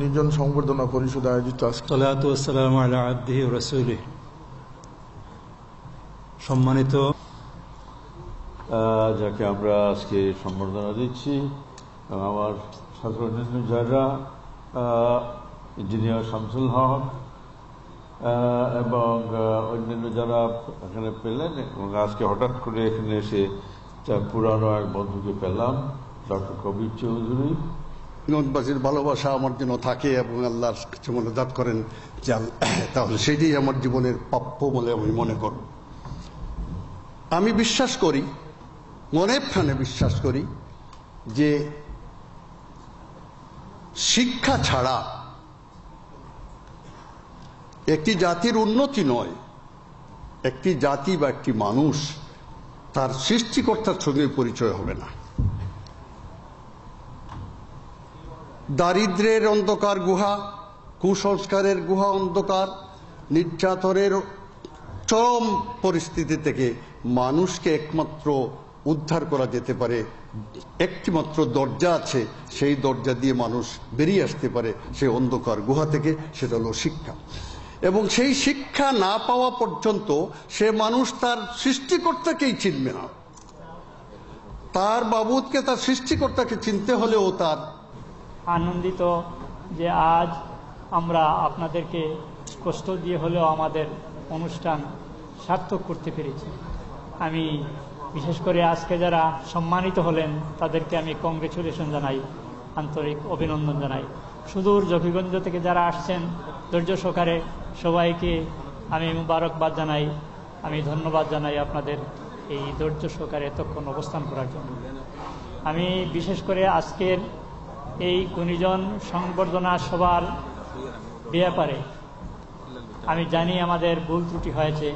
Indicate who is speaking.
Speaker 1: নির্জন সংবর্ধনা পরিষদ আয়োজিত
Speaker 2: সালাতু ওয়াসসালামু আলা আবদিহি ওয়া রাসূলিহি। সম্মানিত
Speaker 3: যাকে আমরা আজকে সম্বর্ধনা দিচ্ছি, আমার ছাত্র অন্যান্য যারা ইঞ্জিনিয়ার শামসুল হক এবং অন্যান্য যারা এখানে পেলেন, এবং আজকে হঠাৎ করে এখানে এসে পুরানো এক বন্ধুকে পেলাম, ডক্টর কবির চৌধুরী।
Speaker 4: নদবাসীর ভালোবাসা আমার জন্য থাকে এবং আল্লাহর কিছু মনোজাত করেন যে তাহলে সেটাই আমার জীবনের প্রাপ্য বলে আমি মনে করব। আমি বিশ্বাস করি, মনে প্রাণে বিশ্বাস করি যে শিক্ষা ছাড়া একটি জাতির উন্নতি নয়। একটি জাতি বা একটি মানুষ তার সৃষ্টিকর্তার সঙ্গে পরিচয় হবে না। দারিদ্র্যের অন্ধকার গুহা, কুসংস্কারের গুহা অন্ধকার, নির্যাতনের চরম পরিস্থিতি থেকে মানুষকে একমাত্র উদ্ধার করা যেতে পারে, একটিমাত্র দরজা আছে, সেই দরজা দিয়ে মানুষ বেরিয়ে আসতে পারে সেই অন্ধকার গুহা থেকে, সেটা হলো শিক্ষা। এবং সেই শিক্ষা না পাওয়া পর্যন্ত সে মানুষ তার সৃষ্টিকর্তাকেই চিনবে না। তার বাবুদকে, তার সৃষ্টিকর্তাকে চিনতে হলেও তার
Speaker 5: আনন্দিত যে আজ আমরা আপনাদেরকে কষ্ট দিয়ে হলেও আমাদের অনুষ্ঠান সার্থক করতে পেরেছি। আমি বিশেষ করে আজকে যারা সম্মানিত হলেন তাদেরকে আমি কংগ্রেচুলেশন জানাই, আন্তরিক অভিনন্দন জানাই। সুদূর জকিগঞ্জ থেকে যারা আসছেন ধৈর্য সহকারে সবাইকে আমি মুবারকবাদ জানাই, আমি ধন্যবাদ জানাই আপনাদের এই ধৈর্য সহকারে এতক্ষণ অবস্থান করার জন্য। আমি বিশেষ করে আজকের এই গুণীজন সংবর্ধনা সভার ব্যাপারে আমি জানি আমাদের ভুল ত্রুটি হয়েছে।